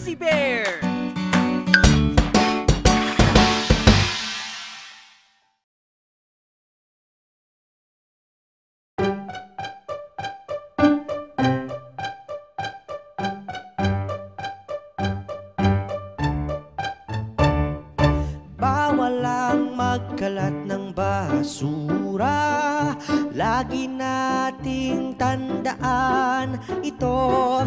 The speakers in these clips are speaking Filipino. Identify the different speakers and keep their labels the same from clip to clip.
Speaker 1: Fuzzy Bear!
Speaker 2: Bawal ang magkalat ng basura, lagi nating tandaan ito.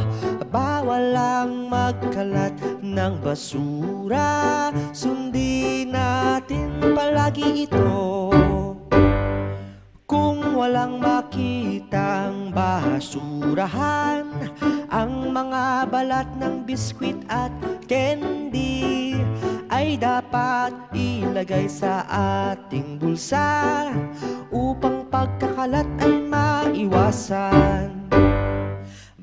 Speaker 2: Bawal ang magkalat ng basura, sundin natin palagi ito. Kung walang makitang basurahan, ang mga balat ng biskwit at candy ay dapat ilagay sa ating bulsa upang pagkakalat ay maiwasan.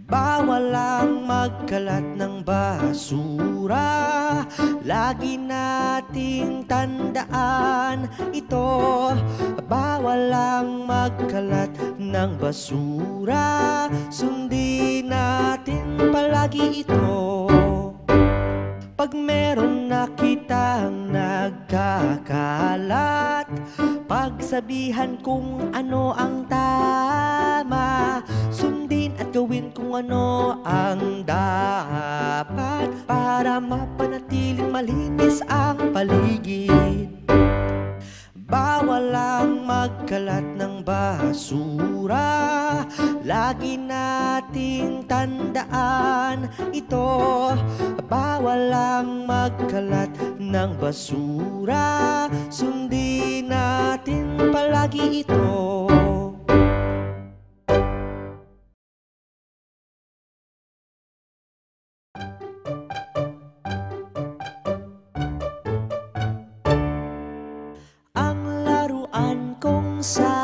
Speaker 2: Bawal ang magkalat ng basura, lagi nating tandaan ito. Bawal ang magkalat ng basura, sundin natin palagi ito. Pag meron nakitang nagkakalat, pagsabihan kung ano ang tama, sundin at gawin kung ano ang dapat para mapanatiling malinis ang paligid. Bawal ang magkalat ng basura, lagi nating tandaan ito. Bawal ang magkalat ng basura, sundin natin palagi ito.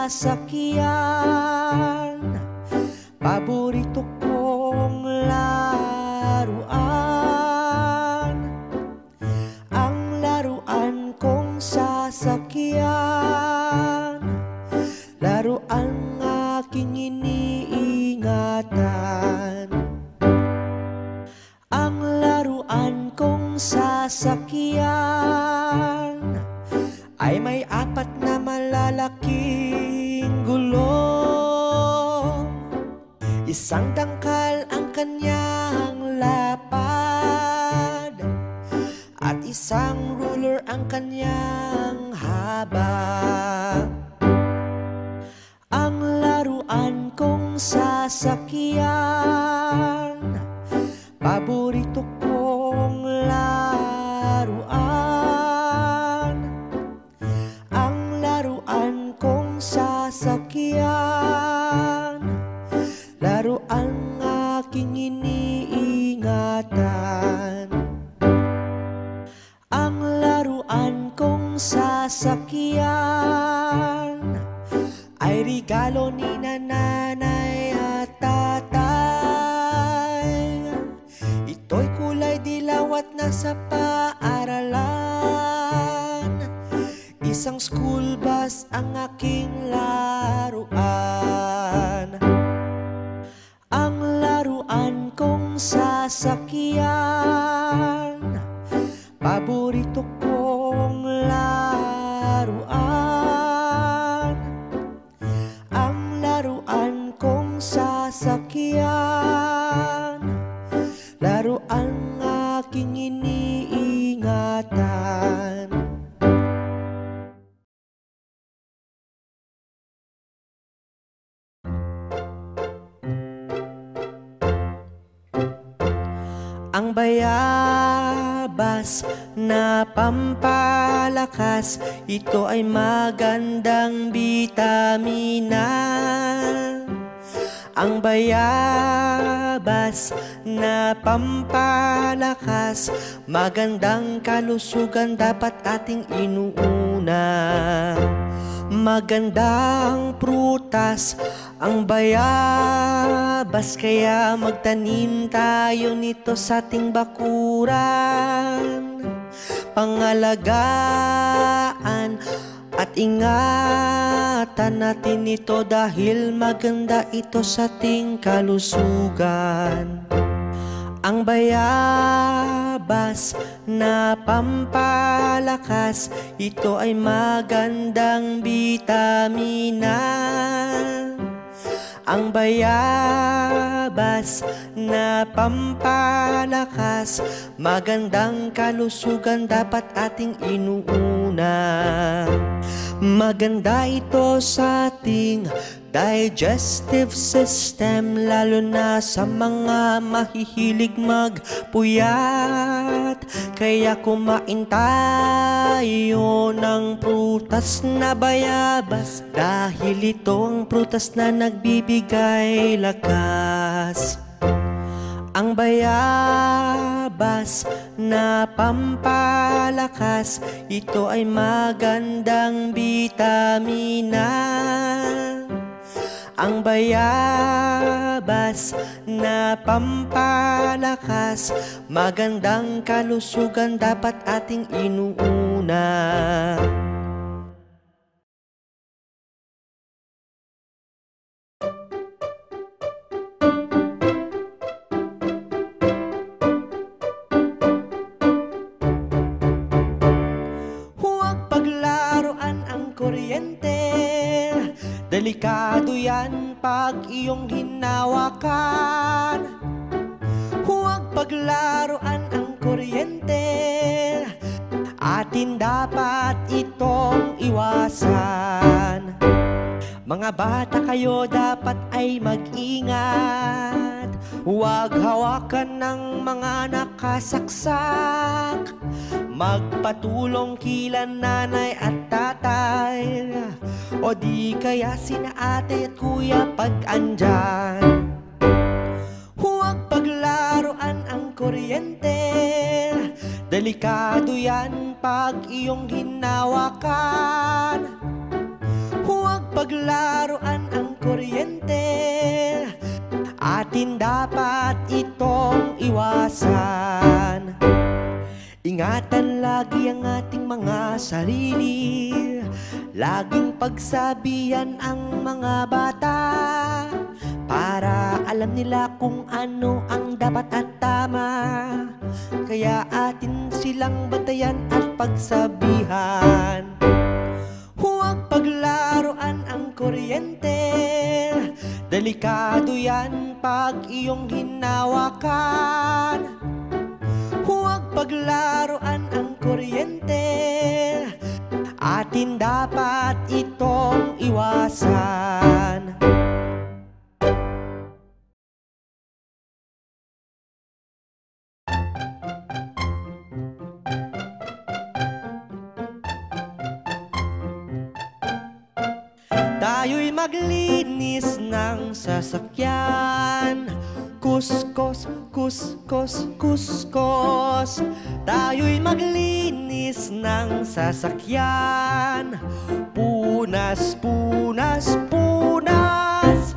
Speaker 2: Sasakyan, paborito kong laruan. Ang laruan kong sasakyan, laruan aking iniingatan. Ang laruan kong sasakyan ay may apat na malalaking gulong. Isang dangkal ang kanyang lapad at isang ruler ang kanyang haba. Ang laruan kong sasakyan, paborito kong laruan. Ang laruan kong sasakyan, laruan aking iniingatan. Ang laruan kong sasakyan ay regalo ni nanay at tatay. Ito'y kulay dilaw at nasa paaralan. Isang school bus ang aking laruan. Ang laruan kong sasakyan, paborito kong laruan. Ang laruan kong sasakyan, laruan aking iniingatan. Ang bayabas na pampalakas, ito ay magandang bitamina. Ang bayabas na pampalakas, magandang kalusugan dapat ating inuuna. Magandang prutas ang bayabas, kaya magtanim tayo nito sa ating bakuran. Pangalagaan at ingatan natin ito dahil maganda ito sa ating kalusugan. Ang bayabas bayabas na pampalakas, ito ay magandang bitamina. Ang bayabas na pampalakas, magandang kalusugan dapat ating inuuna. Maganda ito sa ating digestive system, lalo na sa mga mahihilig magpuyat. Kaya kumain tayo ng prutas na bayabas, dahil ito ang prutas na nagbibigay lakas. Ang bayabas na pampalakas, ito ay magandang bitamina. Ang bayabas na pampalakas, magandang kalusugan dapat ating inuuna. Delikado yan pag iyong hinawakan. Huwag paglaruan ang kuryente, atin dapat itong iwasan. Mga bata kayo dapat ay mag-ingat, huwag hawakan ng mga nakasaksak. Magpatulong kila nanay at tatay, o di kaya sina ate at kuya pag andyan. Huwag paglaruan ang kuryente, delikado yan pag iyong hinawakan. Huwag paglaruan ang kuryente, atin dapat itong iwasan. Ingatan lagi ang ating mga sarili, laging pagsabihan ang mga bata, para alam nila kung ano ang dapat at tama. Kaya atin silang bantayan at pagsabihan. Huwag paglaruan ang kuryente, delikado yan pag iyong hinawakan. Huwag paglaruan ang kuryente, atin dapat itong iwasan. Tayo'y maglinis ng sasakyan, kuskos, kuskos, kuskos. Tayo'y maglinis ng sasakyan, punas, punas, punas.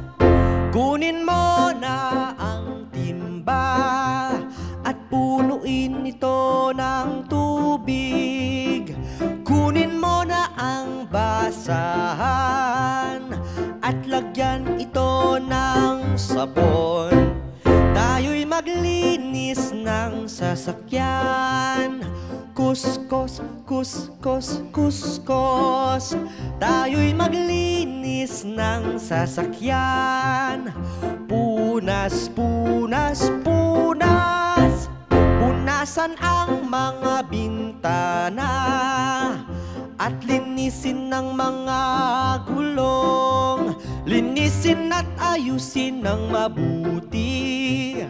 Speaker 2: Kunin mo na ang timba at punuin ito ng tubig. Kunin mo na ang basahan at lagyan ito ng sabon. Tayo'y maglinis ng sasakyan, kuskos, kuskos, kuskos. Tayo'y maglinis ng sasakyan, punas, punas, punas. Punasan ang mga bintana at linisin ng mga gulong. Linisin at ayusin ng mabuti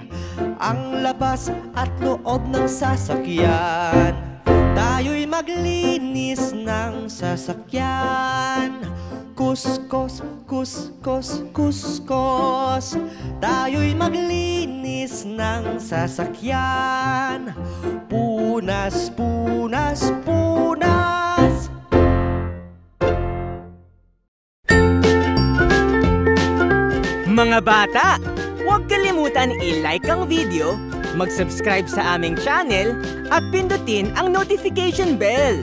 Speaker 2: ang labas at loob ng sasakyan. Tayo'y maglinis ng sasakyan, kuskos, kuskos, kuskos. Tayo'y maglinis ng sasakyan, punas, punas, punas.
Speaker 1: Mga bata, huwag kalimutan i-like ang video, mag-subscribe sa aming channel at pindutin ang notification bell.